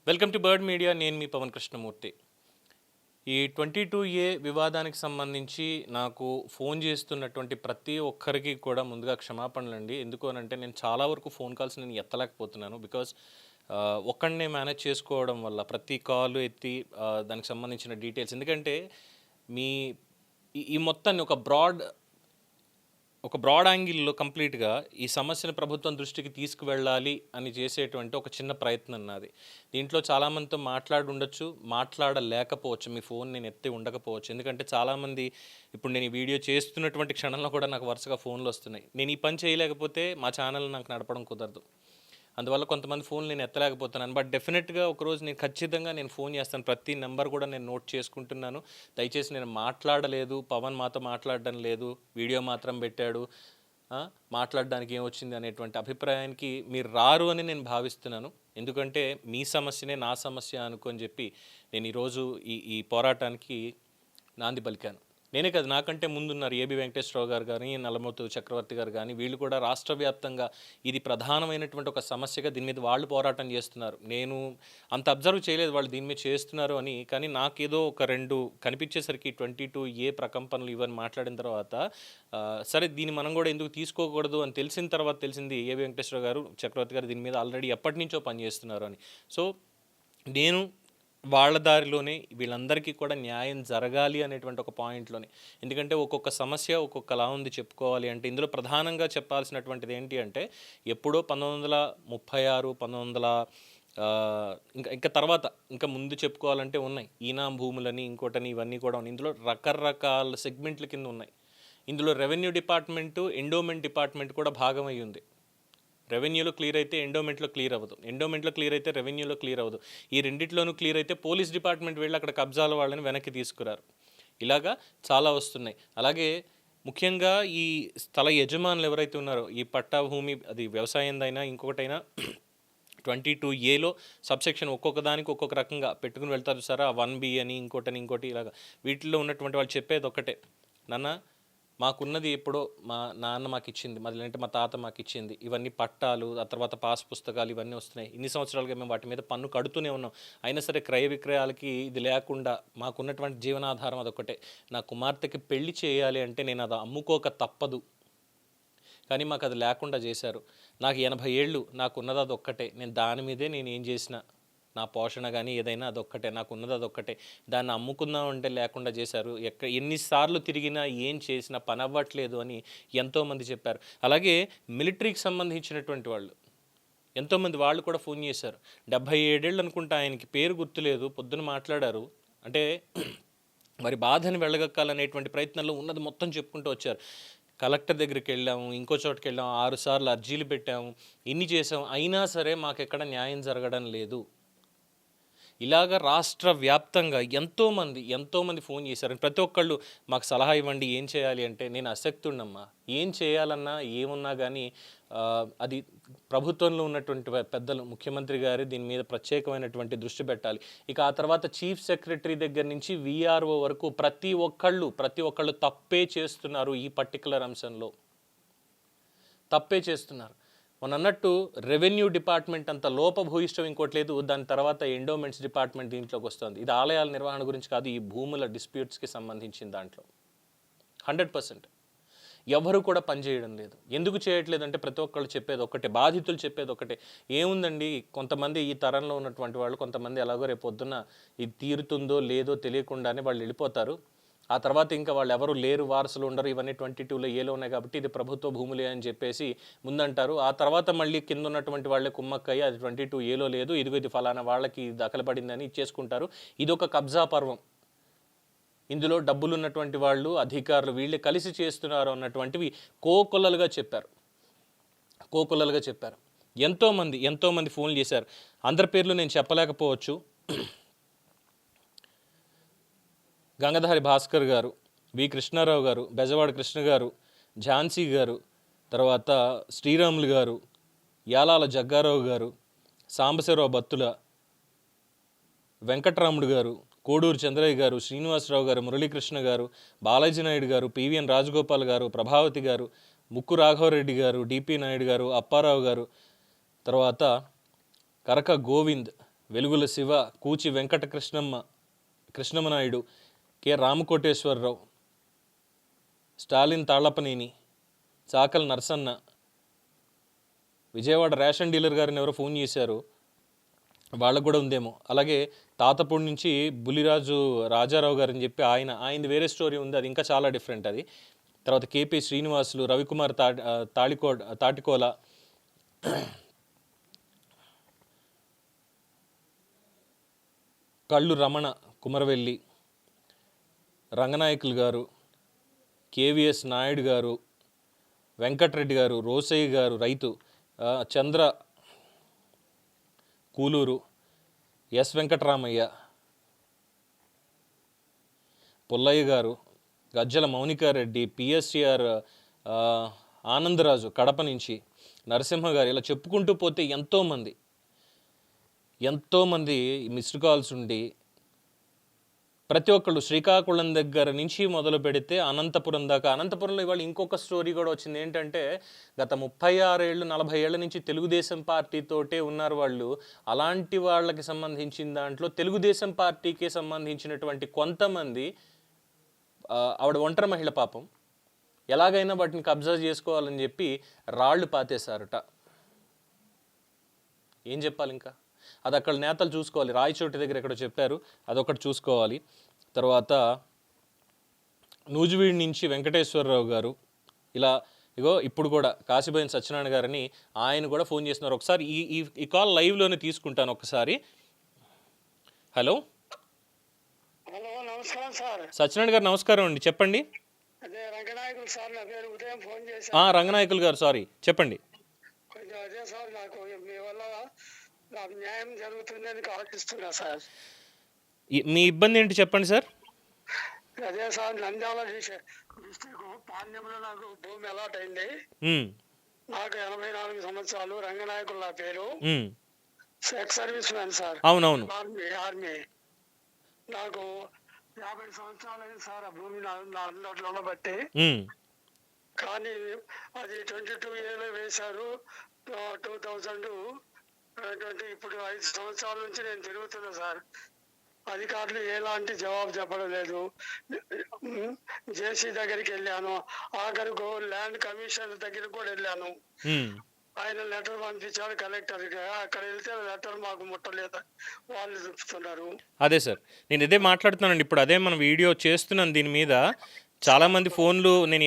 Welcome to bird media. నేను మీ పవన్ కృష్ణమూర్తి. ఈ 22A వివాదానికి సంబంధించి నాకు ఫోన్ చేస్తున్నటువంటి ప్రతి ఒక్కరికి కూడా ముందుగా క్షమాపణలండి. ఎందుకు అనంటే నేను చాలా వరకు ఫోన్ కాల్స్ నేను ఎత్తలేకపోతున్నాను. బికాస్ ఒక్కడినే మేనేజ్ చేసుకోవడం వల్ల ప్రతి కాల్ ఎత్తి దానికి సంబంధించిన డీటెయిల్స్, ఎందుకంటే మీ ఈ మొత్తాన్ని ఒక బ్రాడ్ యాంగిల్లో కంప్లీట్గా ఈ సమస్యను ప్రభుత్వం దృష్టికి తీసుకువెళ్ళాలి అని చేసేటువంటి ఒక చిన్న ప్రయత్నం నాది. దీంట్లో చాలామందితో ఉండొచ్చు, మాట్లాడలేకపోవచ్చు. మీ ఫోన్ నేను ఎత్తి ఉండకపోవచ్చు. ఎందుకంటే చాలామంది ఇప్పుడు నేను ఈ వీడియో చేస్తున్నటువంటి క్షణంలో కూడా నాకు వరుసగా ఫోన్లు వస్తున్నాయి. నేను ఈ పని చేయలేకపోతే మా ఛానల్ నాకు నడపడం కుదరదు. అందువల్ల కొంతమంది ఫోన్లు నేను ఎత్తలేకపోతున్నాను. బట్ డెఫినెట్గా ఒకరోజు నేను ఖచ్చితంగా ఫోన్ చేస్తాను. ప్రతి నెంబర్ కూడా నేను నోట్ చేసుకుంటున్నాను. దయచేసి నేను మాట్లాడలేదు, పవన్ మాతో మాట్లాడడం లేదు, వీడియో మాత్రం పెట్టాడు, మాట్లాడడానికి ఏమొచ్చింది అనేటువంటి అభిప్రాయానికి మీరు రారు అని నేను భావిస్తున్నాను. ఎందుకంటే మీ సమస్యనే నా సమస్య అనుకొని చెప్పి నేను ఈరోజు ఈ పోరాటానికి నాంది పలికాను. నేనే కాదు, నాకంటే ముందున్నారు ఏబి వెంకటేశ్వరరావు గారు కానీ, నల్లమోతు చక్రవర్తి గారు కానీ, వీళ్ళు కూడా రాష్ట్ర వ్యాప్తంగా ఇది ప్రధానమైనటువంటి ఒక సమస్యగా దీని మీద వాళ్ళు పోరాటం చేస్తున్నారు. నేను అంత అబ్జర్వ్ చేయలేదు వాళ్ళు దీని మీద చేస్తున్నారు అని. కానీ నాకేదో ఒక రెండు కనిపించేసరికి 22A ప్రకంపనలు ఇవన్నీ మాట్లాడిన తర్వాత సరే దీన్ని మనం కూడా ఎందుకు తీసుకోకూడదు అని తెలిసిన తర్వాత తెలిసింది ఏబి వెంకటేశ్వరరావు గారు, చక్రవర్తి గారు దీని మీద ఆల్రెడీ ఎప్పటి నుంచో పనిచేస్తున్నారు అని. సో నేను వాళ్ళ దారిలోనే వీళ్ళందరికీ కూడా న్యాయం జరగాలి అనేటువంటి ఒక పాయింట్లోనే. ఎందుకంటే ఒక్కొక్క సమస్య ఒక్కొక్కలా ఉంది చెప్పుకోవాలి అంటే. ఇందులో ప్రధానంగా చెప్పాల్సినటువంటిది ఏంటి అంటే, ఎప్పుడో 1936, 1900 ఇంకా తర్వాత ఇంకా ముందు చెప్పుకోవాలంటే ఉన్నాయి. ఈనాం భూములని ఇంకోటని ఇవన్నీ కూడా ఉన్నాయి. ఇందులో రకరకాల సెగ్మెంట్ల కింద ఉన్నాయి. ఇందులో రెవెన్యూ డిపార్ట్మెంటు, ఎండోమెంట్ డిపార్ట్మెంట్ కూడా భాగమై ఉంది. రెవెన్యూలో క్లియర్ అయితే ఎండోమెంట్లో క్లియర్ అవ్వదు, ఎండోమెంట్లో క్లియర్ అయితే రెవెన్యూలో క్లియర్ అవ్వదు. ఈ రెండిట్లోనూ క్లియర్ అయితే పోలీస్ డిపార్ట్మెంట్ వెళ్ళి అక్కడ కబ్జాల వాళ్ళని వెనక్కి తీసుకురారు. ఇలాగా చాలా వస్తున్నాయి. అలాగే ముఖ్యంగా ఈ స్థల యజమానులు ఎవరైతే ఉన్నారో, ఈ పట్టా భూమి అది వ్యవసాయందైనా ఇంకొకటైనా 22Aలో సబ్సెక్షన్ ఒక్కొక్క దానికి ఒక్కొక్క రకంగా పెట్టుకుని వెళ్తారు సార్. 1B అని ఇంకోటి ఇలాగా. వీటిల్లో ఉన్నటువంటి వాళ్ళు చెప్పేది ఒక్కటే, నాన్న మాకున్నది ఎప్పుడో మా నాన్న మాకు ఇచ్చింది, లేదంటే మా తాత మాకు ఇచ్చింది, ఇవన్నీ పట్టాలు, ఆ తర్వాత పాస్ పుస్తకాలు ఇవన్నీ వస్తున్నాయి. ఇన్ని సంవత్సరాలుగా మేము వాటి మీద పన్ను కడుతూనే ఉన్నాం. అయినా సరే క్రయ విక్రయాలకి ఇది లేకుండా మాకున్నటువంటి జీవనాధారం అదొక్కటే. నా కుమార్తెకి పెళ్లి చేయాలి అంటే నేను అది అమ్ముకోక తప్పదు, కానీ మాకు అది లేకుండా చేశారు. నాకు 80 ఏళ్ళు, నాకున్నది అదొక్కటే. నేను దాని మీదే నేను ఏం చేసిన నా పోషణ కానీ ఏదైనా అదొక్కటే, నాకున్నది అదొక్కటే. దాన్ని అమ్ముకుందాం అంటే లేకుండా చేశారు. ఎన్నిసార్లు తిరిగినా ఏం చేసినా పని అవ్వట్లేదు అని ఎంతోమంది చెప్పారు. అలాగే మిలిటరీకి సంబంధించినటువంటి వాళ్ళు ఎంతోమంది వాళ్ళు కూడా ఫోన్ చేశారు. 77 ఏళ్ళు అనుకుంటా, ఆయనకి పేరు గుర్తులేదు, పొద్దున మాట్లాడారు. అంటే మరి బాధని వెళ్ళగక్కాలనేటువంటి ప్రయత్నంలో ఉన్నది మొత్తం చెప్పుకుంటూ వచ్చారు. కలెక్టర్ దగ్గరికి వెళ్ళాము, ఇంకో చోటుకి వెళ్ళాము, 6 సార్లు అర్జీలు పెట్టాము, ఇన్ని చేసాము, అయినా సరే మాకెక్కడ న్యాయం జరగడం లేదు. ఇలాగ రాష్ట్ర వ్యాప్తంగా ఎంతోమంది ఫోన్ చేశారు. ప్రతి ఒక్కళ్ళు మాకు సలహా ఇవ్వండి, ఏం చేయాలి అంటే నేను అశక్తున్నమ్మా. ఏం చేయాలన్నా ఏమున్నా కానీ అది ప్రభుత్వంలో ఉన్నటువంటి పెద్దలు, ముఖ్యమంత్రి గారు దీని మీద ప్రత్యేకమైనటువంటి దృష్టి పెట్టాలి. ఇక ఆ తర్వాత చీఫ్ సెక్రటరీ దగ్గర నుంచి VRO వరకు ప్రతి ఒక్కళ్ళు తప్పే చేస్తున్నారు. ఈ పర్టికులర్ అంశంలో తప్పే చేస్తున్నారు. అన్నట్టు రెవెన్యూ డిపార్ట్మెంట్ అంత లోపభూయిష్టం ఇంకోటి లేదు. దాని తర్వాత ఎండోమెంట్స్ డిపార్ట్మెంట్ దీంట్లోకి వస్తుంది. ఇది ఆలయాల నిర్వహణ గురించి కాదు, ఈ భూముల డిస్ప్యూట్స్కి సంబంధించిన దాంట్లో 100% ఎవరు కూడా పనిచేయడం లేదు. ఎందుకు చేయట్లేదు అంటే ప్రతి ఒక్కళ్ళు చెప్పేది ఒక్కటే, బాధితులు చెప్పేది ఒక్కటే, ఏముందండి కొంతమంది ఈ తరంలో ఉన్నటువంటి వాళ్ళు, కొంతమంది ఎలాగో రేపు పొద్దున్న ఇది తీరుతుందో లేదో తెలియకుండానే వాళ్ళు వెళ్ళిపోతారు. ఆ తర్వాత ఇంకా వాళ్ళు ఎవరు లేరు, వారసులు ఉండరు, ఇవన్నీ 22లో ఏలో ఉన్నాయి కాబట్టి ఇది ప్రభుత్వ భూములే అని చెప్పేసి ముందంటారు. ఆ తర్వాత మళ్ళీ కింద ఉన్నటువంటి వాళ్ళే కుమ్మక్కయ్యి అది 22ఏలో లేదు, ఇదిగో ఇది ఫలానా వాళ్ళకి దఖలపడిందని ఇచ్చేసుకుంటారు. ఇదొక కబ్జా పర్వం. ఇందులో డబ్బులు ఉన్నటువంటి వాళ్ళు, అధికారులు వీళ్ళే కలిసి చేస్తున్నారు అన్నటువంటివి కోకొల్లలుగా చెప్పారు. ఎంతోమంది ఫోన్లు చేశారు. అందరి పేర్లు నేను చెప్పలేకపోవచ్చు. గంగధారి భాస్కర్ గారు, వి కృష్ణారావు గారు, బెజవాడ కృష్ణ గారు, ఝాన్సీ గారు, తర్వాత శ్రీరాములు గారు, యాలాల జగ్గారావు గారు, సాంబశివరావు బత్తుల, వెంకట్రాముడు గారు, కోడూరు చంద్రయ్య గారు, శ్రీనివాసరావు గారు, మురళీకృష్ణ గారు, బాలాజీ నాయుడు గారు, పివిఎన్ రాజగోపాల్ గారు, ప్రభావతి గారు, ముక్కు రాఘవరెడ్డి గారు, డిపి నాయుడు గారు, అప్పారావు గారు, తర్వాత Karaka Govind, Velugula Shiva, Kuchi Venkata Krishnamanaidu, K Ramakoteswararao, Stalin Tallapaneni, Chakal Narasanna, Vijayawada ration dealer గారిని ఎవరో ఫోన్ చేశారు, వాళ్ళకు కూడా ఉందేమో. అలాగే తాతపూడి నుంచి బులిరాజు రాజారావు గారు అని చెప్పి ఆయనది వేరే స్టోరీ ఉంది, అది ఇంకా చాలా డిఫరెంట్ అది. తర్వాత కేపీ శ్రీనివాసులు, రవికుమార్ తాటికోల, కళ్ళు రమణ కుమరవెల్లి, రంగనాయకులు గారు, కేవీఎస్ నాయుడు గారు, వెంకటరెడ్డి గారు, రోసయ్య గారు రైతు, చంద్ర కూలూరు, ఎస్ వెంకటరామయ్య, పుల్లయ్య గారు, గజ్జల మౌనికారెడ్డి, పిఎస్సిఆర్ ఆనందరాజు కడప నుంచి, నరసింహ గారు, ఇలా చెప్పుకుంటూ పోతే ఎంతోమంది మిస్డ్ కాల్స్ ఉండి ప్రతి ఒక్కళ్ళు శ్రీకాకుళం దగ్గర నుంచి మొదలు పెడితే అనంతపురం దాకా. అనంతపురంలో ఇవాళ ఇంకొక స్టోరీ కూడా వచ్చింది. ఏంటంటే గత 36 ఏళ్ళు 40 ఏళ్ల నుంచి తెలుగుదేశం పార్టీతోటే ఉన్నారు వాళ్ళు. అలాంటి వాళ్ళకి సంబంధించిన దాంట్లో తెలుగుదేశం పార్టీకి సంబంధించినటువంటి కొంతమంది, ఆవిడ ఒంటరి మహిళ పాపం, ఎలాగైనా వాటిని కబ్జా చేసుకోవాలని చెప్పి రాళ్ళు పాతేశారట. ఏం చెప్పాలి ఇంకా? అది అక్కడ నేతలు చూసుకోవాలి. రాయచోటి దగ్గర ఎక్కడో చెప్పారు, అదొకటి చూసుకోవాలి. తర్వాత నూజివీడి నుంచి వెంకటేశ్వరరావు గారు, ఇలా ఇగో ఇప్పుడు కూడా కాశీబోయిన సత్యనారాయణ గారని ఆయన కూడా ఫోన్ చేస్తున్నారు. ఒకసారి ఈ కాల్ లైవ్లోనే తీసుకుంటాను ఒకసారి. హలో నమస్కారం సార్. సత్యనారాయణ గారు నమస్కారం అండి, చెప్పండి. అదే రంగనాయకులు సార్, నా పేరు ఉదయం ఫోన్ చేశాను. రంగనాయకులు గారు, సారీ, చెప్పండి. కొంచెం అదే సార్, నాకు మీ వల్ల నాకు న్యాయం జరుగుతుందని ఆలోచిస్తున్నా సార్. మీ ఇబ్బంది ఏంటి చెప్పండి సార్. అదే సార్, నంద్యాల డిస్ట్రిక్ట్ పాండ్యంలో నాకు భూమి అలాట్ అయింది. నాకు 84 సంవత్సరాలు. రంగనాయకులు నా పేరు. Ex service man sir. అవునవును. ఆర్మీ. నాకు 50 సంవత్సరాలు అయింది సార్ ఆ భూమి నా అందులో బట్టి. కానీ అది 22 ఏళ్ళు వేశారు. 2020 ఇప్పుడు 5 సంవత్సరాల నుంచి నేను తిరుగుతున్నా సార్. అధికారులు ఎలాంటి జవాబు చెప్పడం లేదు. జేసీ దగ్గరికి వెళ్ళాను, ఆఖరికి ల్యాండ్ కమిషనర్ దగ్గరికి కూడా వెళ్ళాను. ఆయన లెటర్ పంపించారు కలెక్టర్ గా. అక్కడ వెళ్తే లెటర్ మాకు ముట్టలేదు, వాళ్ళు చూపుతున్నారు. అదే సార్, నేను ఇదే మాట్లాడుతున్నానండి. ఇప్పుడు అదే మనం వీడియో చేస్తున్నాను దీని మీద. చాలామంది ఫోన్లు నేను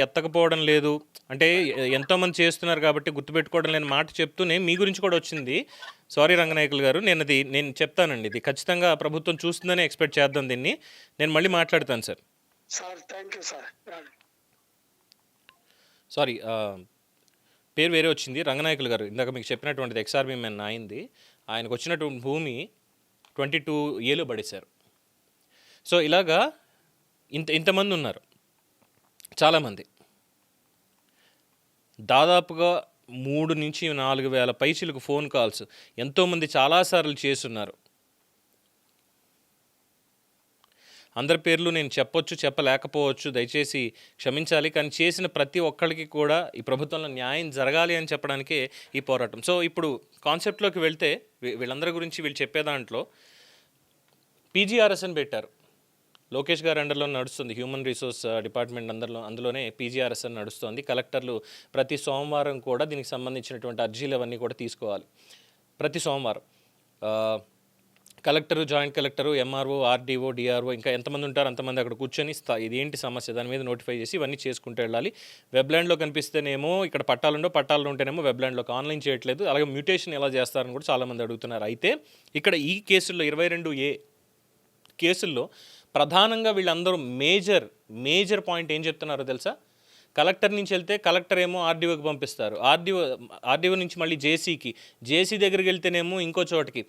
ఎత్తకపోవడం లేదు అంటే ఎంతోమంది చేస్తున్నారు కాబట్టి గుర్తుపెట్టుకోవడం లేని మాట చెప్తూనే మీ గురించి కూడా వచ్చింది. సారీ రంగనాయకులు గారు, నేను చెప్తానండి. ఇది ఖచ్చితంగా ప్రభుత్వం చూస్తుందని ఎక్స్పెక్ట్ చేద్దాం. దీన్ని నేను మళ్ళీ మాట్లాడతాను sir. Thank you sir. Sorry, పేరు వేరే వచ్చింది. రంగనాయకులు గారు ఇందాక మీకు చెప్పినటువంటిది ఎక్స్ఆర్బీ మ్యాన్ అయింది. ఆయనకు వచ్చినటువంటి భూమి 22 ఏళ్ళు పడేశారు. సో ఇలాగా ఇంతమంది ఉన్నారు, చాలామంది. దాదాపుగా 3 నుంచి 4 వేల పైచిలకు ఫోన్ కాల్స్ ఎంతోమంది చాలాసార్లు చేస్తున్నారు. అందరి పేర్లు నేను చెప్పొచ్చు, చెప్పలేకపోవచ్చు, దయచేసి క్షమించాలి. కానీ చేసిన ప్రతి ఒక్కరికి కూడా ఈ ప్రభుత్వంలో న్యాయం జరగాలి అని చెప్పడానికే ఈ పోరాటం. సో ఇప్పుడు కాన్సెప్ట్లోకి వెళ్తే వీళ్ళందరి గురించి వీళ్ళు చెప్పే దాంట్లో పీజీఆర్ఎస్ అని పెట్టారు. లోకేష్ గారి అండర్లో నడుస్తుంది హ్యూమన్ రిసోర్స్ డిపార్ట్మెంట్ అందులోనే పీజీఆర్ఎస్ అని నడుస్తుంది. కలెక్టర్లు ప్రతి సోమవారం కూడా దీనికి సంబంధించినటువంటి అర్జీలు అవన్నీ కూడా తీసుకోవాలి. ప్రతి సోమవారం collector, joint collector, MRO, RDO, DRO, ఇంకా ఎంతమంది ఉంటారు అంతమంది అక్కడ కూర్చొని ఇదేంటి సమస్య దాని మీద నోటిఫై చేసి ఇవన్నీ చేసుకుంటూ వెళ్ళాలి. వెబ్లాండ్లో కనిపిస్తేనేమో ఇక్కడ పట్టాలు ఉంటేనేమో వెబ్లాండ్లోకి ఆన్లైన్ చేయట్లేదు. అలాగే మ్యూటేషన్ ఎలా చేస్తారని కూడా చాలామంది అడుగుతున్నారు. అయితే ఇక్కడ ఈ కేసుల్లో 22A కేసుల్లో ప్రధానంగా వీళ్ళందరూ మేజర్ పాయింట్ ఏం చెప్తున్నారో తెలుసా? కలెక్టర్ నుంచి వెళ్తే కలెక్టర్ ఏమో ఆర్డీఓకి పంపిస్తారు, ఆర్డీఓ నుంచి మళ్ళీ జేసీ దగ్గరికి వెళ్తేనేమో ఇంకో చోటకి,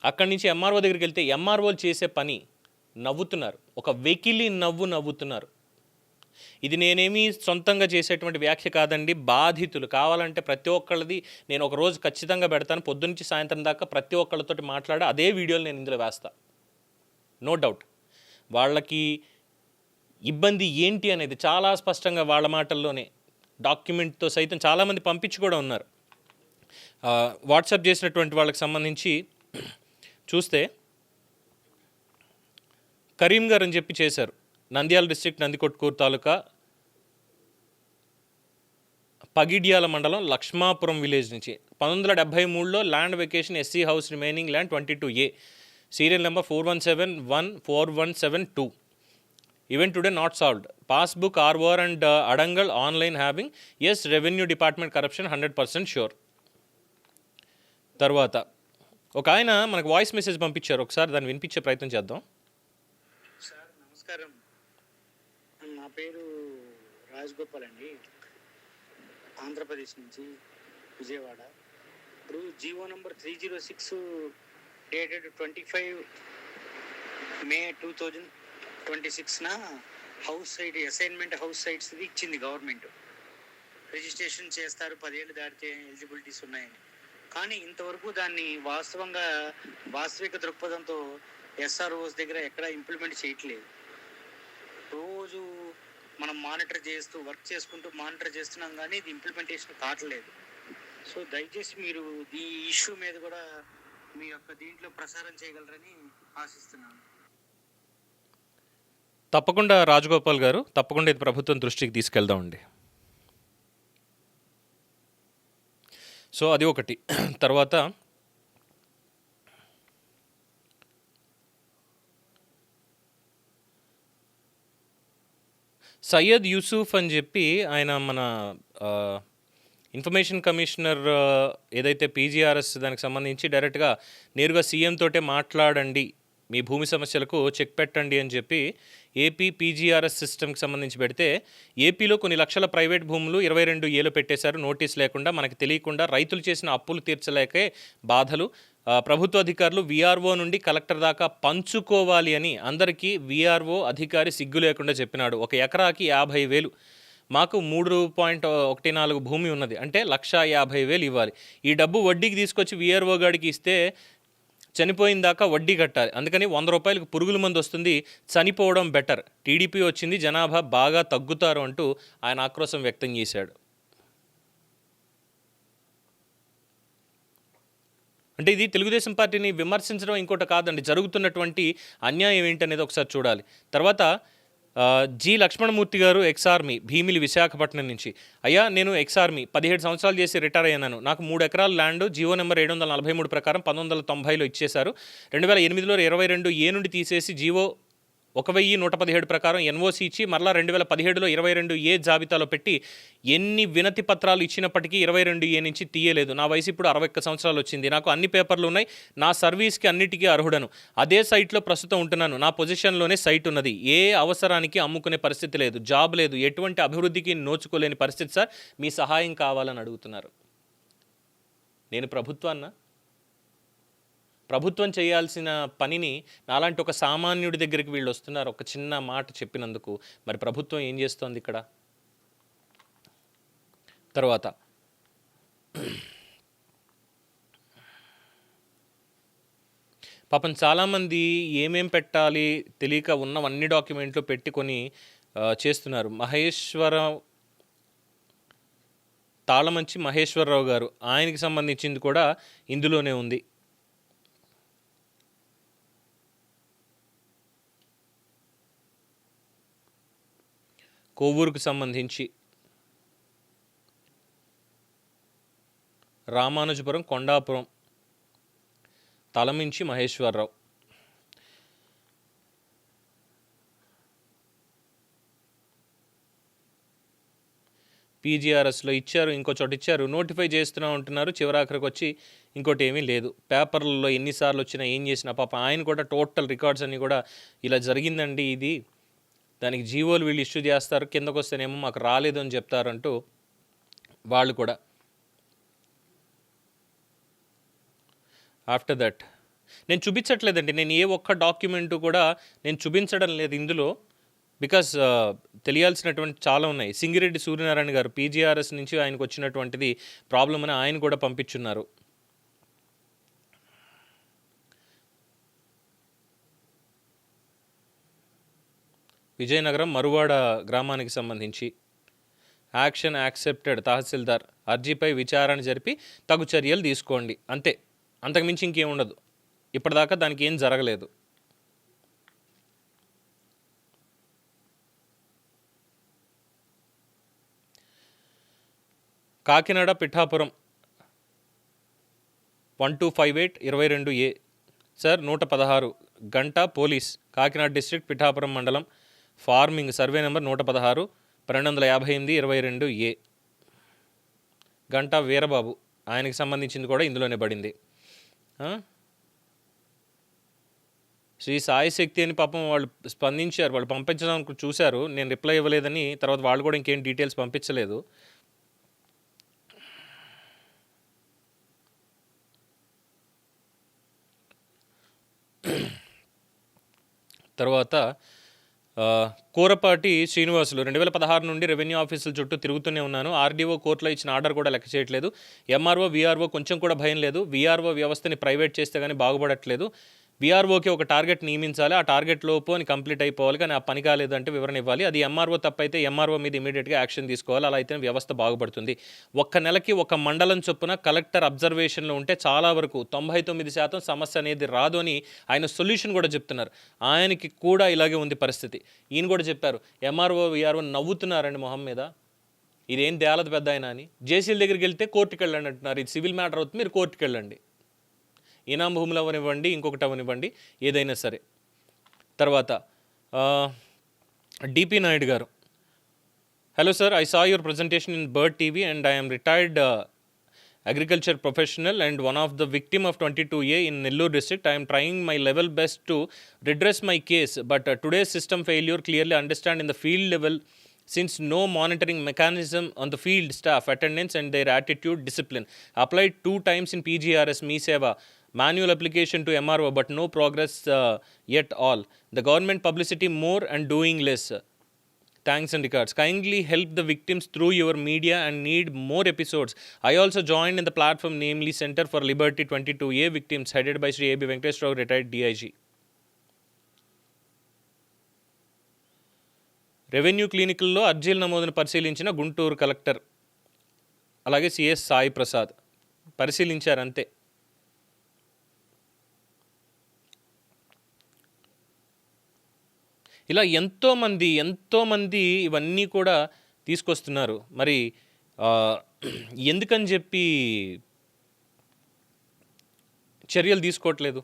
అక్కడి నుంచి ఎంఆర్ఓ దగ్గరికి వెళ్తే ఎంఆర్ఓలు చేసే పని నవ్వుతున్నారు. ఒక వెకిలి నవ్వుతున్నారు. ఇది నేనేమీ సొంతంగా చేసేటువంటి వ్యాఖ్య కాదండి. బాధితులు కావాలంటే ప్రతి ఒక్కళ్ళది నేను ఒక రోజు ఖచ్చితంగా పెడతాను. పొద్దున్నుంచి సాయంత్రం దాకా ప్రతి ఒక్కళ్ళతోటి మాట్లాడి అదే వీడియోలు నేను ఇందులో వేస్తా, నో డౌట్. వాళ్ళకి ఇబ్బంది ఏంటి అనేది చాలా స్పష్టంగా వాళ్ళ మాటల్లోనే డాక్యుమెంట్తో సైతం చాలామంది పంపించి కూడా ఉన్నారు. వాట్సాప్ చేసినటువంటి వాళ్ళకి సంబంధించి చూస్తే కరీం గారు అని చెప్పి చేశారు. నంద్యాల డిస్ట్రిక్ట్ నందికొట్కూరు తాలూకా పగిడ్యాల మండలం లక్ష్మాపురం విలేజ్ నుంచి 1973లో land vacation SC house remaining land 22A, serial number 41714172. Even today not solved. Passbook ROR and Adangal online having as revenue department corruption 100% sure. తర్వాత ఒక ఆయన మనకు వాయిస్ మెసేజ్ పంపించారు, ఒకసారి దాన్ని వినిపించే ప్రయత్నం చేద్దాం. సార్ నమస్కారం, నా పేరు రాజగోపాల్ అండి, ఆంధ్రప్రదేశ్ నుంచి విజయవాడ. ఇప్పుడు జీవో నంబర్ 306 డేటెడ్ 25 మే 2026న హౌస్ సైట్ అసైన్మెంట్ హౌస్ సైట్స్ది ఇచ్చింది గవర్నమెంట్. రిజిస్ట్రేషన్ చేస్తారు, 10 ఏళ్ళు దాటితే ఎలిజిబిలిటీస్ ఉన్నాయని. కానీ ఇంతవరకు దాన్ని వాస్తవిక దృక్పథంతో ఎస్ఆర్ఓస్ దగ్గర ఎక్కడ ఇంప్లిమెంట్ చేయట్లేదు. రోజు మనం మానిటర్ చేస్తూ వర్క్ చేసుకుంటూ మానిటర్ చేస్తున్నాం, కానీ ఇది ఇంప్లిమెంటేషన్ కావట్లేదు. సో దయచేసి మీరు ఈ ఇష్యూ మీద కూడా మీ యొక్క దీంట్లో ప్రసారం చేయగలరని ఆశిస్తున్నాను. తప్పకుండా రాజగోపాల్ గారు, తప్పకుండా ఇది ప్రభుత్వం దృష్టికి తీసుకెళ్దామండి. సో అది ఒకటి. తర్వాత సయ్యద్ యూసుఫ్ అని చెప్పి ఆయన మన ఇన్ఫర్మేషన్ కమిషనర్ ఏదైతే పీజీఆర్ఎస్ దానికి సంబంధించి డైరెక్ట్గా నేరుగా సీఎం తోటే మాట్లాడండి, మీ భూమి సమస్యలకు చెక్ పెట్టండి అని చెప్పి ఏపీ పీజీఆర్ఎస్ సిస్టమ్కి సంబంధించి పెడితే ఏపీలో కొన్ని లక్షల ప్రైవేట్ భూములు 22 ఏళ్ళు పెట్టేశారు నోటీస్ లేకుండా, మనకి తెలియకుండా. రైతులు చేసిన అప్పులు తీర్చలేకే బాధలు. ప్రభుత్వ అధికారులు వీఆర్ఓ నుండి కలెక్టర్ దాకా పంచుకోవాలి అని అందరికీ వీఆర్ఓ అధికారి సిగ్గు లేకుండా చెప్పినాడు. ఒక ఎకరాకి 50,000, మాకు 3.14 భూమి ఉన్నది అంటే 1,50,000 ఇవ్వాలి. ఈ డబ్బు వడ్డీకి తీసుకొచ్చి వీఆర్ఓ గాడికి ఇస్తే చనిపోయిన దాకా వడ్డీ కట్టాలి. అందుకని 100 రూపాయలకు పురుగుల మందు వస్తుంది, చనిపోవడం బెటర్. టీడీపీ వచ్చింది, జనాభా బాగా తగ్గుతారు అంటూ ఆయన ఆక్రోశం వ్యక్తం చేశాడు. అంటే ఇది తెలుగుదేశం పార్టీని విమర్శించడం ఇంకోటి కాదండి, జరుగుతున్నటువంటి అన్యాయం ఏంటనేది ఒకసారి చూడాలి. తర్వాత జి లక్ష్మణమూర్తి గారు ఎక్స్ ఆర్మీ భీమిలి విశాఖపట్నం నుంచి. అయ్యా, నేను ఎక్స్ ఆర్మీ 17 సంవత్సరాలు చేసి రిటైర్ అయ్యాను. నాకు 3 ఎకరాల ల్యాండ్ జీవో నెంబర్ 743 ప్రకారం 1990లో ఇచ్చేశారు. 2008లో 22A నుండి తీసేసి జీవో 1117 ప్రకారం ఎన్ఓసి ఇచ్చి మరలా 2017లో 22A జాబితాలో పెట్టి ఎన్ని వినతి పత్రాలు ఇచ్చినప్పటికీ 22A నుంచి తీయలేదు. నా వయసు ఇప్పుడు 61 సంవత్సరాలు వచ్చింది. నాకు అన్ని పేపర్లు ఉన్నాయి, నా సర్వీస్కి అన్నిటికీ అర్హుడను. అదే సైట్లో ప్రస్తుతం ఉంటున్నాను, నా పొజిషన్లోనే సైట్ ఉన్నది. ఏ అవసరానికి అమ్ముకునే పరిస్థితి లేదు, జాబ్ లేదు, ఎటువంటి అభివృద్ధికి నోచుకోలేని పరిస్థితి సార్, మీ సహాయం కావాలని అడుగుతున్నారు. నేను ప్రభుత్వం చేయాల్సిన పనిని నాలాంటి ఒక సామాన్యుడి దగ్గరికి వీళ్ళు వస్తున్నారు ఒక చిన్న మాట చెప్పినందుకు. మరి ప్రభుత్వం ఏం చేస్తోంది ఇక్కడ? తర్వాత పాపం చాలామంది ఏమేం పెట్టాలి తెలియక ఉన్నవన్నీ డాక్యుమెంట్లు పెట్టుకొని చేస్తున్నారు. తాళమంచి మహేశ్వరరావు గారు, ఆయనకి సంబంధించింది కూడా ఇందులోనే ఉంది. కొవ్వూరుకు సంబంధించి రామానుజపురం, కొండాపురం, తలమించి మహేశ్వరరావు. పీజీఆర్ఎస్లో ఇచ్చారు, ఇంకో చోట ఇచ్చారు, నోటిఫై చేస్తూనే ఉంటున్నారు, చివరాఖరికి వచ్చి ఇంకోటి ఏమీ లేదు. పేపర్లలో ఎన్నిసార్లు వచ్చినా ఏం చేసినా పాప ఆయన కూడా టోటల్ రికార్డ్స్ అన్నీ కూడా ఇలా జరిగిందండి ఇది, దానికి జీవోలు వీళ్ళు ఇష్యూ చేస్తారు, కిందకు వస్తేనేమో మాకు రాలేదు అని చెప్తారంటూ వాళ్ళు కూడా. ఆఫ్టర్ దట్ నేను చూపించట్లేదండి, నేను ఏ ఒక్క డాక్యుమెంటు కూడా నేను చూపించడం లేదు ఇందులో, బికాస్ తెలియాల్సినటువంటి చాలా ఉన్నాయి. సింగిరెడ్డి సూర్యనారాయణ గారు పీజీఆర్ఎస్ నుంచి ఆయనకు వచ్చినటువంటిది ప్రాబ్లం అని ఆయన కూడా పంపించున్నారు. విజయనగరం మరువాడ గ్రామానికి సంబంధించి యాక్షన్ యాక్సెప్టెడ్, తహసీల్దార్ అర్జీపై విచారణ జరిపి తగు చర్యలు తీసుకోండి, అంతే, అంతకుమించి ఇంకేం ఉండదు. ఇప్పటిదాకా దానికి ఏం జరగలేదు. కాకినాడ పిఠాపురం 1258 22A సార్ 116 గంట పోలీస్ కాకినాడ డిస్ట్రిక్ట్ పిఠాపురం మండలం ఫార్మింగ్ సర్వే నెంబర్ 116 1258 22A గంట వీరబాబు ఆయనకి సంబంధించింది కూడా ఇందులోనే పడింది. శ్రీ సాయి శక్తి అని పాపం వాళ్ళు స్పందించారు, వాళ్ళు పంపించడానికి చూశారు, నేను రిప్లై ఇవ్వలేదని. తర్వాత వాళ్ళు కూడా ఇంకేం డీటెయిల్స్ పంపించలేదు. తర్వాత కూరపాటి శ్రీనివాసులు 2016 నుండి రెవెన్యూ ఆఫీసుల చుట్టూ తిరుగుతూనే ఉన్నాను. ఆర్డీఓ కోర్టులో ఇచ్చిన ఆర్డర్ కూడా లెక్క చేయట్లేదు. ఎంఆర్ఓ వీఆర్ఓ కొంచెం కూడా భయం లేదు. వీఆర్ఓ వ్యవస్థని ప్రైవేట్ చేస్తే కానీ బాగుపడట్లేదు. వీఆర్ఓకి ఒక టార్గెట్ నియమించాలి, ఆ టార్గెట్ లోపు అని కంప్లీట్ అయిపోవాలి, కానీ ఆ పని కాలేదంటే వివరణ ఇవ్వాలి. అది ఎంఆర్ఓ తప్పైతే ఎంఆర్ఓ మీద ఇమీడియట్గా యాక్షన్ తీసుకోవాలి. అలా అయితే వ్యవస్థ బాగుపడుతుంది. ఒక్క నెలకి ఒక మండలం చొప్పున కలెక్టర్ అబ్జర్వేషన్లో ఉంటే చాలా వరకు 99% సమస్య అనేది రాదు అని ఆయన సొల్యూషన్ కూడా చెప్తున్నారు. ఆయనకి కూడా ఇలాగే ఉంది పరిస్థితి. ఈయన కూడా చెప్పారు, ఎంఆర్ఓ వీఆర్ఓ నవ్వుతున్నారండి మొహం మీద, ఇదేం తేలదు పెద్ద ఆయన అని. జేసీల దగ్గరికి వెళ్తే కోర్టుకి వెళ్ళండి అంటున్నారు. ఇది సివిల్ మ్యాటర్ అవుతుంది, మీరు కోర్టుకి వెళ్ళండి. ఈనాం భూములు అవనివ్వండి, ఇంకొకటి అవనివ్వండి, ఏదైనా సరే. తర్వాత డిపి నాయుడు గారు, hello sir, I saw your presentation in bird TV and I am retired agriculture professional and one of the victim of 22A in Nellore district. I am trying my level best to redress my case, but today's system failure clearly understand in the field level, since no monitoring mechanism on the field staff attendance and their attitude discipline. Applied 2 times in PGRS Me Seva, manual application to MRO, but no progress yet all. The government publicity more and doing less. Thanks and regards. Kindly help the victims through your media and need more episodes. I also joined in the platform, namely Center for Liberty 22A Victims, headed by Sri A.B. Venkatesh Rao, retired DIG. Revenue క్లినికల్లో అర్జీల నమోదును పరిశీలించిన Guntur collector, అలాగే CS Sai Prasad పరిశీలించారు అంతే. ఇలా ఎంతోమంది ఇవన్నీ కూడా తీసుకొస్తున్నారు. మరి ఎందుకని చెప్పి చర్యలు తీసుకోవట్లేదు?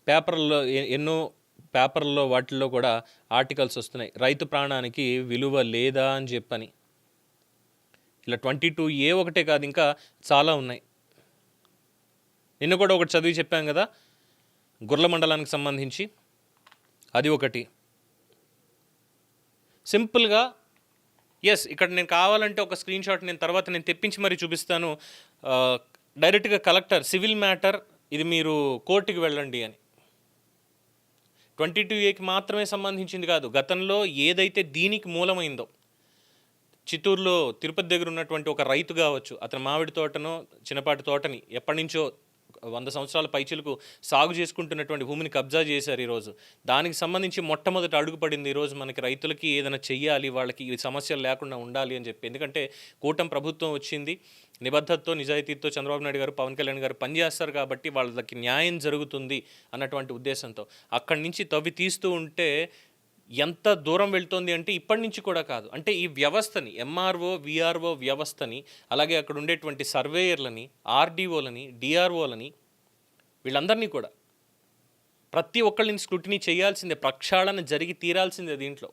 పేపర్లో ఎన్నో పేపర్లో వాటిల్లో కూడా ఆర్టికల్స్ వస్తున్నాయి, రైతు ప్రాణానికి విలువ లేదా అని చెప్పని. ఇలా 22A ఒకటే కాదు, ఇంకా చాలా ఉన్నాయి. నిన్న కూడా ఒకటి చదివి చెప్పాం కదా, గుర్ల మండలానికి సంబంధించి, అది ఒకటి. సింపుల్గా ఎస్, ఇక్కడ నేను కావాలంటే ఒక స్క్రీన్ షాట్ నేను తర్వాత నేను తెప్పించి మరీ చూపిస్తాను. డైరెక్ట్గా కలెక్టర్ సివిల్ మ్యాటర్, ఇది మీరు కోర్టుకి వెళ్ళండి అని. 22Aకి మాత్రమే సంబంధించింది కాదు, గతంలో ఏదైతే దీనికి మూలమైందో, చిత్తూరులో తిరుపతి దగ్గర ఉన్నటువంటి ఒక రైతు కావచ్చు, అతని మామిడి తోటనో చిన్నపాటి తోటని ఎప్పటి నుంచో 100 సంవత్సరాల పైచిలకు సాగు చేసుకుంటున్నటువంటి భూమిని కబ్జా చేశారు ఈరోజు. దానికి సంబంధించి మొట్టమొదటి అడుగు పడింది ఈరోజు మనకి రైతులకి ఏదైనా చెయ్యాలి, వాళ్ళకి ఈ సమస్యలు లేకుండా ఉండాలి అని చెప్పి. ఎందుకంటే కూటమి ప్రభుత్వం వచ్చింది, నిబద్ధతతో నిజాయితీతో చంద్రబాబు నాయుడు గారు, పవన్ కళ్యాణ్ గారు పనిచేస్తారు కాబట్టి వాళ్ళకి న్యాయం జరుగుతుంది అన్నటువంటి ఉద్దేశంతో అక్కడి నుంచి తవ్వి తీస్తూ ఉంటే ఎంత దూరం వెళ్తోంది అంటే ఇప్పటి నుంచి కూడా కాదు, అంటే ఈ వ్యవస్థని, ఎంఆర్ఓ విఆర్ఓ వ్యవస్థని, అలాగే అక్కడ ఉండేటువంటి సర్వేయర్లని, ఆర్డీఓలని, డిఆర్ఓలని, వీళ్ళందరినీ కూడా ప్రతి ఒక్కళ్ళని స్క్రూటినీ చేయాల్సిందే, ప్రక్షాళన జరిగి తీరాల్సిందే. దీంట్లో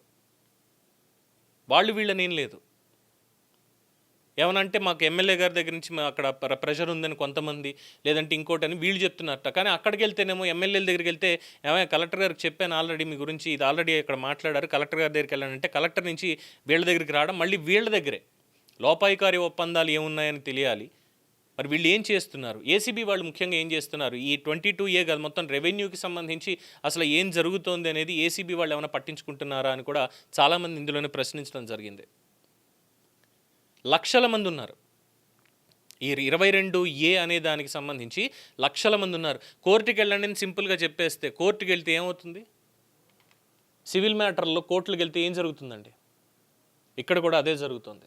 వాళ్ళు వీళ్ళనేం లేదు. ఏమనంటే మాకు ఎమ్మెల్యే గారి దగ్గర నుంచి అక్కడ ప్రెషర్ ఉందని కొంతమంది, లేదంటే ఇంకోటి అని వీళ్ళు చెప్తున్నారట. కానీ అక్కడికి వెళ్తేనేమో ఎమ్మెల్యేల దగ్గరికి వెళ్తే, ఏమైనా కలెక్టర్ గారికి చెప్పాను ఆల్రెడీ మీ గురించి, ఇది ఆల్రెడీ ఇక్కడ మాట్లాడారు, కలెక్టర్ గారి దగ్గరికి వెళ్ళాలంటే కలెక్టర్ నుంచి వీళ్ళ దగ్గరికి రావడం, మళ్ళీ వీళ్ళ దగ్గరే లోపాయికారి ఒప్పందాలు ఏమున్నాయని తెలియాలి. మరి వీళ్ళు ఏం చేస్తున్నారు, ఏసీబీ వాళ్ళు ముఖ్యంగా ఏం చేస్తున్నారు, ఈ 22A కాదు మొత్తం రెవెన్యూకి సంబంధించి అసలు ఏం జరుగుతోంది అనేది ఏసీబీ వాళ్ళు ఏమైనా పట్టించుకుంటున్నారా అని కూడా చాలామంది ఇందులోనే ప్రశ్నించడం జరిగింది. లక్షల మంది ఉన్నారు ఈ 22A అనే దానికి సంబంధించి, లక్షల మంది ఉన్నారు. కోర్టుకి వెళ్ళండి అని సింపుల్గా చెప్పేస్తే, కోర్టుకి వెళ్తే ఏమవుతుంది? సివిల్ మ్యాటర్లో కోర్టులకు వెళ్తే ఏం జరుగుతుందండి? ఇక్కడ కూడా అదే జరుగుతుంది.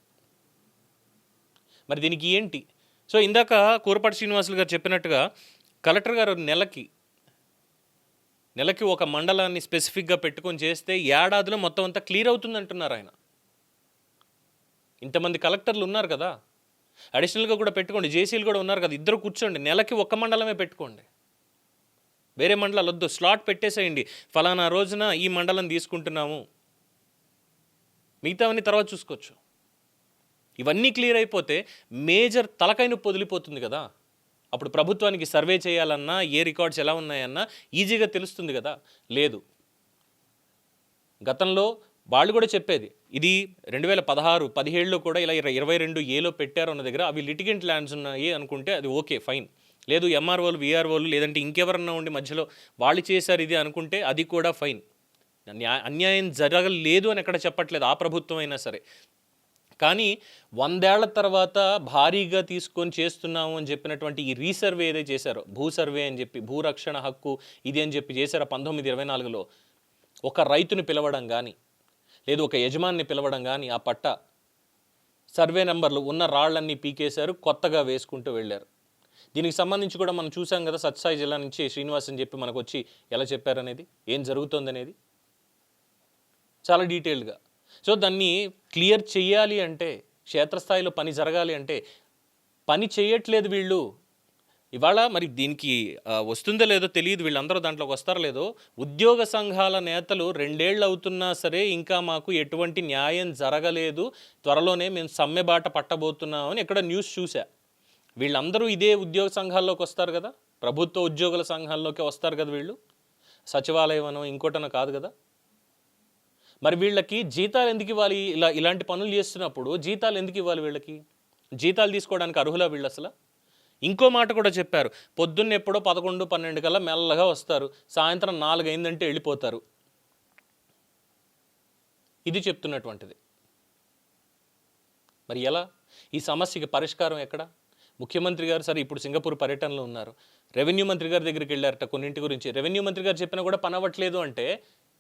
మరి దీనికి ఏంటి? సో ఇందాక కూరపాటి శ్రీనివాసులు గారు చెప్పినట్టుగా కలెక్టర్ గారు నెలకి ఒక మండలాన్ని స్పెసిఫిక్గా పెట్టుకొని చేస్తే ఏడాదిలో మొత్తం అంతా క్లియర్ అవుతుంది అంటున్నారు ఆయన. ఇంతమంది కలెక్టర్లు ఉన్నారు కదా, అడిషనల్గా కూడా పెట్టుకోండి, జేసీలు కూడా ఉన్నారు కదా, ఇద్దరు కూర్చోండి, నెలకి ఒక్క మండలమే పెట్టుకోండి, వేరే మండలాలు వద్దు, స్లాట్ పెట్టేసేయండి, ఫలానా రోజున ఈ మండలం తీసుకుంటున్నాము, మిగతావన్నీ తర్వాత చూసుకోవచ్చు. ఇవన్నీ క్లియర్ అయిపోతే మేజర్ తలకాయ వదిలిపోతుంది కదా. అప్పుడు ప్రభుత్వానికి సర్వే చేయాలన్నా, ఏ రికార్డ్స్ ఎలా ఉన్నాయన్నా ఈజీగా తెలుస్తుంది కదా. లేదు, గతంలో వాళ్ళు కూడా చెప్పేది ఇది 2016-17లో కూడా ఇలా 22A పెట్టారు అన్న దగ్గర అవి లిటిగెంట్ ల్యాండ్స్ ఉన్నాయి అనుకుంటే అది ఓకే ఫైన్. లేదు ఎంఆర్ఓలు, విఆర్ఓలు లేదంటే ఇంకెవరన్నా ఉండి మధ్యలో వాళ్ళు చేశారు ఇది అనుకుంటే అది కూడా ఫైన్. అన్యాయం జరగలేదు అని ఎక్కడ చెప్పట్లేదు, ఆ ప్రభుత్వం అయినా సరే. కానీ 100 ఏళ్ల తర్వాత భారీగా తీసుకొని చేస్తున్నాము అని చెప్పినటువంటి ఈ రీసర్వే ఏదైతే చేశారో, భూ సర్వే అని చెప్పి, భూరక్షణ హక్కు ఇది అని చెప్పి చేశారో 1924లో, ఒక రైతుని పిలవడం కానీ లేదు ఒక యజమానిని పిలవడం కానీ, ఆ పట్ట సర్వే నెంబర్లు ఉన్న రాళ్లన్నీ పీకేశారు, కొత్తగా వేసుకుంటూ వెళ్ళారు. దీనికి సంబంధించి కూడా మనం చూసాం కదా, సత్సాయి జిల్లా నుంచి శ్రీనివాస్ అని చెప్పి మనకు వచ్చి ఎలా చెప్పారనేది, ఏం జరుగుతుందనేది చాలా డీటెయిల్డ్గా. సో దాన్ని క్లియర్ చేయాలి అంటే, క్షేత్రస్థాయిలో పని జరగాలి అంటే పని చేయట్లేదు వీళ్ళు. ఇవాళ మరి దీనికి వస్తుందో లేదో తెలియదు, వీళ్ళందరూ దాంట్లోకి వస్తారో లేదో. ఉద్యోగ సంఘాల నేతలు 2 ఏళ్ళు అవుతున్నా సరే ఇంకా మాకు ఎటువంటి న్యాయం జరగలేదు, త్వరలోనే మేము సమ్మె బాట పట్టబోతున్నామని ఎక్కడ న్యూస్ చూసా. వీళ్ళందరూ ఇదే ఉద్యోగ సంఘాల్లోకి వస్తారు కదా, ప్రభుత్వ ఉద్యోగుల సంఘాల్లోకి వస్తారు కదా వీళ్ళు, సచివాలయం అనో ఇంకోటనో కాదు కదా. మరి వీళ్ళకి జీతాలు ఎందుకు ఇవ్వాలి? ఇలాంటి పనులు చేస్తున్నప్పుడు జీతాలు ఎందుకు ఇవ్వాలి వీళ్ళకి? జీతాలు తీసుకోవడానికి అర్హులా వీళ్ళు అసలు? ఇంకో మాట కూడా చెప్పారు, పొద్దున్న ఎప్పుడో 11-12 కల్లా మెల్లగా వస్తారు, సాయంత్రం 4 అయిందంటే వెళ్ళిపోతారు. ఇది చెప్తున్నటువంటిది. మరి ఎలా? ఈ సమస్యకి పరిష్కారం ఎక్కడ? ముఖ్యమంత్రి గారు సరే ఇప్పుడు సింగపూర్ పర్యటనలో ఉన్నారు, రెవెన్యూ మంత్రి గారి దగ్గరికి వెళ్ళారట కొన్నింటి గురించి. రెవెన్యూ మంత్రి గారు చెప్పినా కూడా పని అవ్వట్లేదు అంటే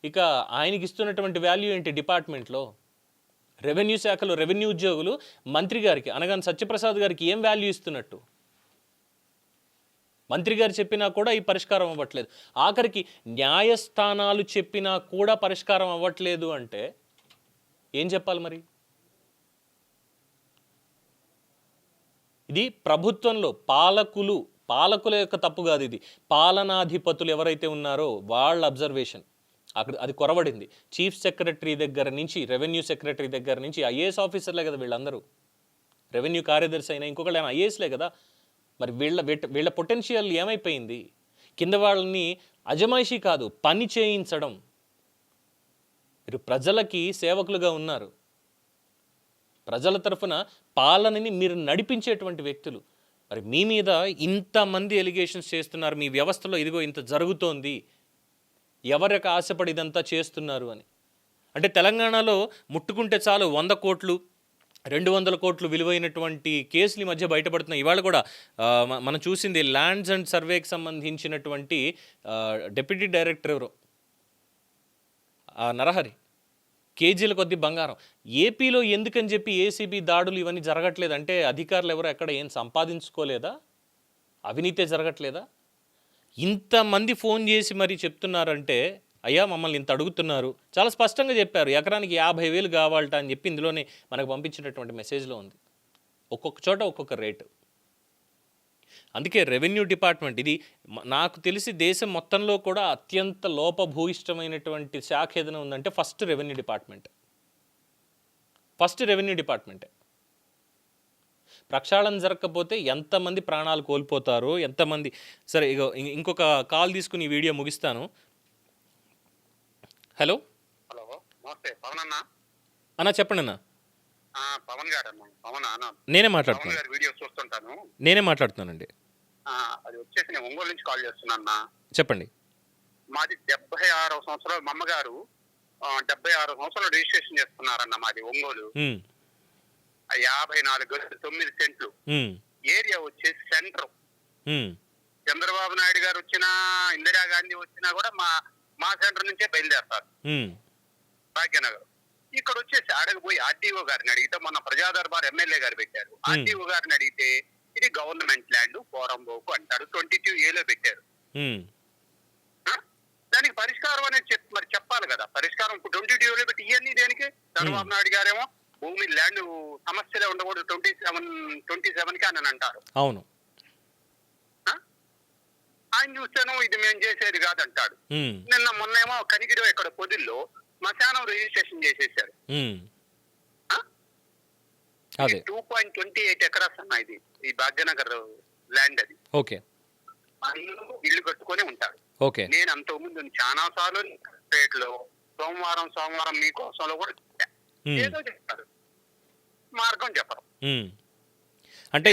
ఇక ఆయనకి ఇస్తున్నటువంటి వాల్యూ ఏంటి డిపార్ట్మెంట్లో? రెవెన్యూ శాఖలో రెవెన్యూ ఉద్యోగులు మంత్రి గారికి అనగానే సత్యప్రసాద్ గారికి ఏం వాల్యూ ఇస్తున్నట్టు? మంత్రి గారు చెప్పినా కూడా ఈ పరిష్కారం అవ్వట్లేదు. ఆఖరికి న్యాయస్థానాలు చెప్పినా కూడా పరిష్కారం అవ్వట్లేదు అంటే ఏం చెప్పాలి మరి? ఇది ప్రభుత్వంలో పాలకుల యొక్క తప్పు కాదు, ఇది పాలనాధిపతులు ఎవరైతే ఉన్నారో వాళ్ళ అబ్జర్వేషన్ అక్కడ అది కొరవడింది. చీఫ్ సెక్రటరీ దగ్గర నుంచి, రెవెన్యూ సెక్రటరీ దగ్గర నుంచి, ఐఏఎస్ ఆఫీసర్లే కదా వీళ్ళందరూ. రెవెన్యూ కార్యదర్శి అయినా ఇంకొకళ్ళు అయినా ఐఏఎస్లే కదా. మరి వీళ్ళ పొటెన్షియల్ ఏమైపోయింది? కింద వాళ్ళని అజమాయిషీ కాదు, పని చేయించడం. మీరు ప్రజలకి సేవకులుగా ఉన్నారు, ప్రజల తరఫున పాలనని మీరు నడిపించేటువంటి వ్యక్తులు. మరి మీ మీద ఇంతమంది ఎలిగేషన్స్ చేస్తున్నారు, మీ వ్యవస్థలో ఇదిగో ఇంత జరుగుతోంది, ఎవరికి ఆశపడి ఇదంతా చేస్తున్నారు అని. అంటే తెలంగాణలో ముట్టుకుంటే చాలు 100 కోట్లు 200 కోట్లు విలువైనటువంటి కేసులు ఈ మధ్య బయటపడుతున్నాయి. ఇవాళ కూడా మనం చూసింది ల్యాండ్స్ అండ్ సర్వేకి సంబంధించినటువంటి డెప్యూటీ డైరెక్టర్ ఎవరో నరహరి, కేజీల కొద్ది బంగారం. ఏపీలో ఎందుకని చెప్పి ఏసీబీ దాడులు ఇవన్నీ జరగట్లేదు అంటే అధికారులు ఎవరు ఎక్కడ ఏం సంపాదించుకోలేదా? అవినీతే జరగట్లేదా? ఇంతమంది ఫోన్ చేసి మరీ చెప్తున్నారంటే అయ్యా మమ్మల్ని ఇంత అడుగుతున్నారు, చాలా స్పష్టంగా చెప్పారు, ఎకరానికి 50,000 కావాలట అని చెప్పి ఇందులోనే మనకు పంపించినటువంటి మెసేజ్లో ఉంది. ఒక్కొక్క చోట ఒక్కొక్క రేటు. అందుకే రెవెన్యూ డిపార్ట్మెంట్ ఇది నాకు తెలిసి దేశం మొత్తంలో కూడా అత్యంత లోపభూయిష్టమైనటువంటి శాఖ ఏదైనా ఉందంటే ఫస్ట్ రెవెన్యూ డిపార్ట్మెంటే. ప్రక్షాళన జరగకపోతే ఎంతమంది ప్రాణాలు కోల్పోతారో, ఎంతమంది. సరే ఇగో ఇంకొక కాల్ తీసుకుని ఈ వీడియో ముగిస్తాను. హలో నమస్తే పవన్ అన్న, చెప్పండి అన్న. పవన్ గారు నేనే మాట్లాడుతున్నాను. వీడియో చూస్తుంటాను. నేనే మాట్లాడుతున్నానండి. అది వచ్చేసి నేను ఒంగోలు నుంచి కాల్ చేస్తున్నా. చెప్పండి. మాది 76వ సంవత్సరం, మా అమ్మగారు 76 సంవత్సరాలు రిజిస్ట్రేషన్ చేసుకున్నారన్న. మాది ఒంగోలు, 54 గజాలు 9 సెంట్లు. ఏరియా వచ్చేసి సెంటర్. చంద్రబాబు నాయుడు గారు వచ్చినా, ఇందిరాగాంధీ వచ్చినా కూడా మా సెంటర్ నుంచే బయలుదేరతారు, భాగ్యనగర్. ఇక్కడ వచ్చేసి అడగపోయి ఆర్టీఓ గారిని అడిగితే మొన్న ప్రజా దర్బార్ ఎమ్మెల్యే గారు పెట్టారు. ఆర్టీఓ గారిని అడిగితే ఇది గవర్నమెంట్ ల్యాండ్ పోరంబోకు అంటారు. 22A లో పెట్టారు. దానికి పరిష్కారం అనేది మరి చెప్పాలి కదా. పరిష్కారం ఇప్పుడు 22A లో పెట్టి ఇవన్నీ దేనికి? చంద్రబాబు నాయుడు గారేమో భూమి ల్యాండ్ సమస్యలే ఉండకూడదు 27కి అని అంటారు. అవును, ఆయన చూసాను ఇది మేము చేసేది కాదంటాడు. నిన్న మొన్నేమో కనిగిరిలో ఇక్కడ పొదిల్లో శ్మశానం రిజిస్ట్రేషన్ చేసేసారు. 2.28 ఎకరాస్ అన్న ఇది ఈ భాగ్యనగర్ ల్యాండ్. అది ఓకే, అందులో ఇల్లు కట్టుకొని ఉంటారు. ఓకే, నేను అంతకుముందు చాలా సార్లు స్టేట్ లో సోమవారం మీకోసంలో కూడా ఏదో చెప్తారు, మార్గం చెప్పరు. అంటే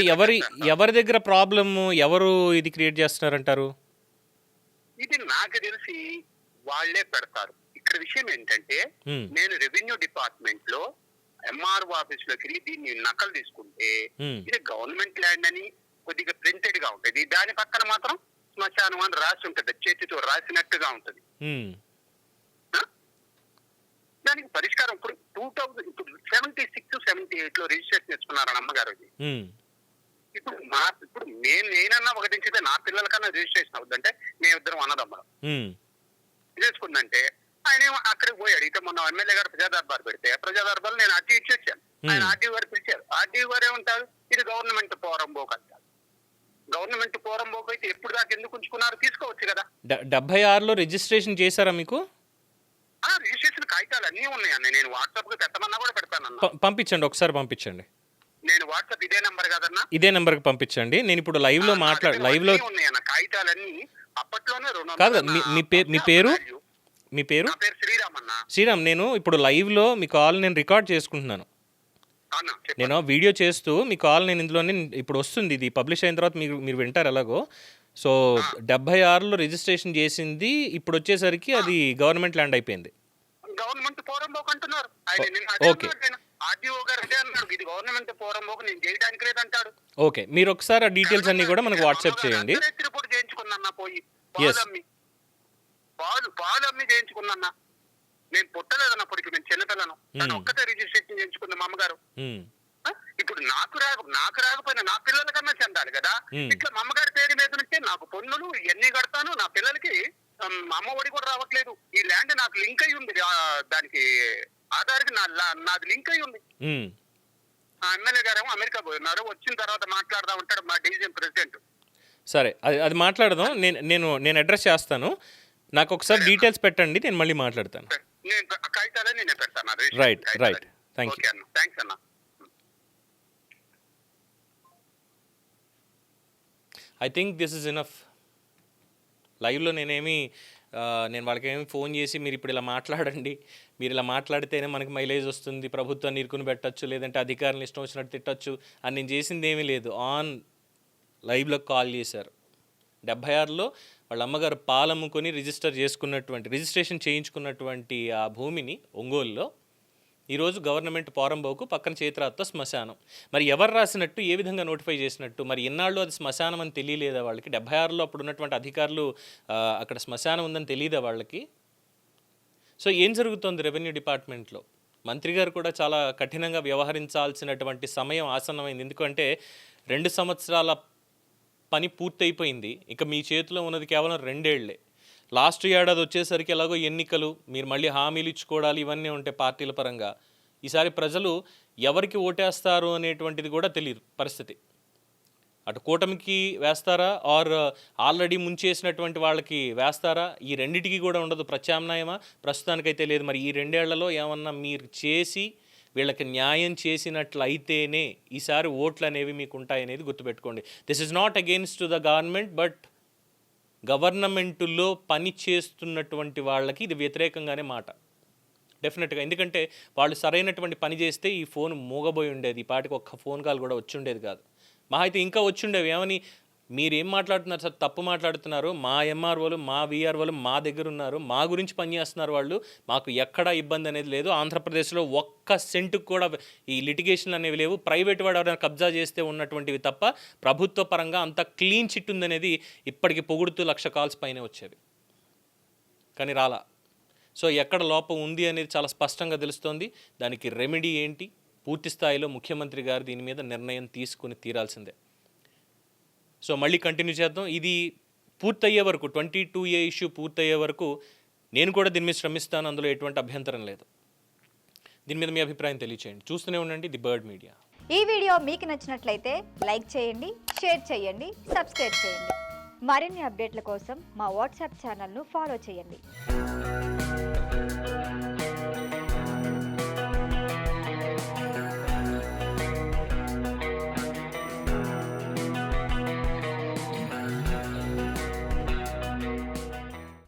ఎవరి దగ్గర ప్రాబ్లమ్, ఎవరు ఇది క్రియేట్ చేస్తున్నారంటారు? ఇది నాకు తెలిసి వాళ్లే పెడతారు. ఇక్కడ విషయం ఏంటంటే నేను రెవెన్యూ డిపార్ట్మెంట్ లో ఎంఆర్ఓ ఆఫీస్ లోకి వెళ్ళి దీన్ని నకలు తీసుకుంటే ఇది గవర్నమెంట్ ల్యాండ్ అని కొద్దిగా ప్రింటెడ్ గా ఉంటది. దాని పక్కన మాత్రం శ్మశానం అని రాసి ఉంటది, చేతితో రాసినట్టుగా ఉంటది. దానికి పరిష్కారం ఇప్పుడు 2076-78 లో రిజిస్ట్రేషన్ చేసుకున్నారని అమ్మగారు. ఇప్పుడు నేనన్నా ఒకటి ఇచ్చితే నా పిల్లలకన్నా రిజిస్ట్రేషన్ అవుతుందంటే మేమిద్దరం అన్నదమ్మా చేసుకుందంటే ఆయన అక్కడికి పోయి అడిగితే మొన్న ఎమ్మెల్యే గారు ప్రజా దర్బార్ పెడితే ప్రజా దర్బార్ నేను ఆర్టీ ఇచ్చేసాను. ఆయన ఆర్టీఓ గారు పిలిచారు. ఆర్టీఓ గారు ఏమంటారు ఇది గవర్నమెంట్ పోరంబోకు అంటారు. గవర్నమెంట్ పోరంబోకు అయితే ఎప్పుడు దాకా ఎందుకు ఉంచుకున్నారు? తీసుకోవచ్చు కదా. 76లో రిజిస్ట్రేషన్ చేశారా మీకు? రిజిస్ట్రేషన్ కాగితాలు అన్నీ ఉన్నాయన్న. నేను వాట్సాప్ కి పెట్టమన్నా కూడా పెడతానన్నా. పంపించండి, ఒకసారి పంపించండి. నేను వాట్సాప్ ఇదే నెంబర్ కదన్నా, ఇదే నెంబర్ కి పంపించండి. నేను ఇప్పుడు లైవ్ లో ఉన్నాయన్న కాగితాలన్నీ అప్పట్లోనే. కాదు, మీ పేరు శ్రీరామ్ అన్న. శ్రీరామ్, నేను ఇప్పుడు లైవ్ లో మీ కాల్ నేను రికార్డ్ చేసుకుంటున్నాను. నేను వీడియో చేస్తూ మీ కాల్ నేను ఇందులోనే ఇప్పుడు వస్తుంది. ఇది పబ్లిష్ అయిన తర్వాత మీరు వింటారు ఎలాగో. సో 76లో రిజిస్ట్రేషన్ చేసింది, ఇప్పుడు వచ్చేసరికి అది గవర్నమెంట్ ల్యాండ్ అయిపోయింది. గవర్నమెంట్ పోరంబోకు అంటున్నారు. ఓకే, ఆర్టీఓ గారు అదే అన్నారు, ఇది గవర్నమెంట్ పోరంబోకు నేను చేయడానికి లేదంటాడు. ఓకే, మీరు ఒకసారి ఆ డీటెయిల్స్ అన్ని కూడా మనకు వాట్సాప్ చేయండి. రిపోర్ట్ చేయించుకున్నా పోయి పాలు అమ్మి చేయించుకున్నా. నేను పుట్టలేదన్నప్పటికీ నేను చిన్నపిల్లను తను ఒక్కటే రిజిస్ట్రేషన్ చేయించుకుంది మా అమ్మగారు. ఇప్పుడు నాకు రాకపోయినా నా పిల్లల కన్నా చెందాలి కదా. ఇట్లా మా అమ్మగారి పేరు మీద నుంచే నాకు పన్నులు ఇవన్నీ కడతాను. నా పిల్లలకి అమ్మ ఒడి కూడా రావట్లేదు. ఈ ల్యాండ్ నాకు లింక్ అయి ఉంది, దానికి ఆధార్కి నాది లింక్ అయి ఉంది. ఎమ్మెల్యే గారేమో అమెరికా పోయినారు, వచ్చిన తర్వాత మాట్లాడదాం ఉంటాడు మా డివిజన్ ప్రెసిడెంట్. సరే, అది మాట్లాడదాం. నేను అడ్రస్ చేస్తాను. నాకు ఒకసారి డీటెయిల్స్ పెట్టండి, నేను మళ్ళీ మాట్లాడతాను. నేను కాగితాలన్నీ నేను పెడతాను. Right, thank you. థ్యాంక్స్ అన్న. I think this is enough. లైవ్లో నేను వాళ్ళకేమి ఫోన్ చేసి మీరు ఇప్పుడు ఇలా మాట్లాడండి, మీరు ఇలా మాట్లాడితేనే మనకి మైలేజ్ వస్తుంది, ప్రభుత్వాన్ని ఇరుకుని పెట్టచ్చు, లేదంటే అధికారులను ఇష్టం వచ్చినట్టు తిట్టచ్చు అని నేను చేసింది ఏమీ లేదు. ఆన్ లైవ్లో కాల్ చేశారు. 76లో వాళ్ళ అమ్మగారు పాలమ్ముకొని రిజిస్ట్రేషన్ చేయించుకున్నటువంటి ఆ భూమిని ఒంగోలులో ఈరోజు గవర్నమెంట్ పోరంబోకు పక్కన చేతిరాత్తో శ్మశానం. మరి ఎవరు రాసినట్టు, ఏ విధంగా నోటిఫై చేసినట్టు, మరి ఎన్నాళ్ళు అది శ్మశానం అని తెలియలేదా వాళ్ళకి? 76లో అప్పుడు ఉన్నటువంటి అధికారులు అక్కడ శ్మశానం ఉందని తెలియదా వాళ్ళకి? సో ఏం జరుగుతోంది రెవెన్యూ డిపార్ట్మెంట్లో? మంత్రి గారు కూడా చాలా కఠినంగా వ్యవహరించాల్సినటువంటి సమయం ఆసన్నమైంది. ఎందుకంటే 2 సంవత్సరాల పని పూర్తయిపోయింది. ఇక మీ చేతిలో ఉన్నది కేవలం 2 ఏళ్లే. లాస్ట్ ఏడాది వచ్చేసరికి ఎలాగో ఎన్నికలు, మీరు మళ్ళీ హామీలు ఇచ్చుకోవడాలు ఇవన్నీ ఉంటాయి పార్టీల పరంగా. ఈసారి ప్రజలు ఎవరికి ఓటేస్తారు అనేటువంటిది కూడా తెలియదు పరిస్థితి. అటు కూటమికి వేస్తారా, ఆర్ ఆల్రెడీ ముంచేసినటువంటి వాళ్ళకి వేస్తారా? ఈ రెండిటికి కూడా ఉండదు ప్రత్యామ్నాయమా? ప్రస్తుతానికైతే లేదు. మరి ఈ 2 ఏళ్లలో ఏమన్నా మీరు చేసి వీళ్ళకి న్యాయం చేసినట్లయితేనే ఈసారి ఓట్లు అనేవి మీకు ఉంటాయనేది గుర్తుపెట్టుకోండి. This is not against the government, but గవర్నమెంటులో పని చేస్తున్నటువంటి వాళ్ళకి ఇది వ్యతిరేకంగానే మాట డెఫినెట్గా. ఎందుకంటే వాళ్ళు సరైనటువంటి పని చేస్తే ఈ ఫోన్ మూగబోయి ఉండేది, ఈ పాటికి ఒక్క ఫోన్ కాల్ కూడా వచ్చి ఉండేది కాదు. మా అయితే ఇంకా వచ్చి ఉండేవి. ఏమని మీరేం మాట్లాడుతున్నారు సార్, తప్పు మాట్లాడుతున్నారు, మా ఎంఆర్ఓలు మా వీఆర్ఓలు మా దగ్గర ఉన్నారు, మా గురించి పనిచేస్తున్నారు వాళ్ళు, మాకు ఎక్కడా ఇబ్బంది అనేది లేదు. ఆంధ్రప్రదేశ్లో ఒక్క సెంటుకు కూడా ఈ లిటిగేషన్లు అనేవి లేవు. ప్రైవేట్ వాడు ఎవరైనా కబ్జా చేస్తే ఉన్నటువంటివి తప్ప ప్రభుత్వ పరంగా అంత క్లీన్ చిట్ ఉందనేది ఇప్పటికి పొగుడుతూ 1,00,000 కాల్స్ పైనే వచ్చేవి. కానీ రాలా. సో ఎక్కడ లోపం ఉంది అనేది చాలా స్పష్టంగా తెలుస్తోంది. దానికి రెమెడీ ఏంటి, పూర్తి స్థాయిలో ముఖ్యమంత్రి గారు దీని మీద నిర్ణయం తీసుకుని తీరాల్సిందే. సో మళ్ళీ కంటిన్యూ చేద్దాం. ఇది పూర్తయ్యే వరకు 22A ఇష్యూ పూర్తయ్యే వరకు నేను కూడా దీని మీద శ్రమిస్తాను, అందులో ఎటువంటి అభ్యంతరం లేదు. దీని మీద మీ అభిప్రాయం తెలియచేయండి. చూస్తూనే ఉండండి ది బర్డ్ మీడియా. ఈ వీడియో మీకు నచ్చినట్లయితే లైక్ చేయండి, షేర్ చేయండి, సబ్స్క్రైబ్ చేయండి. మరిన్ని అప్డేట్ల కోసం మా వాట్సాప్ ఛానల్ను ఫాలో చేయండి.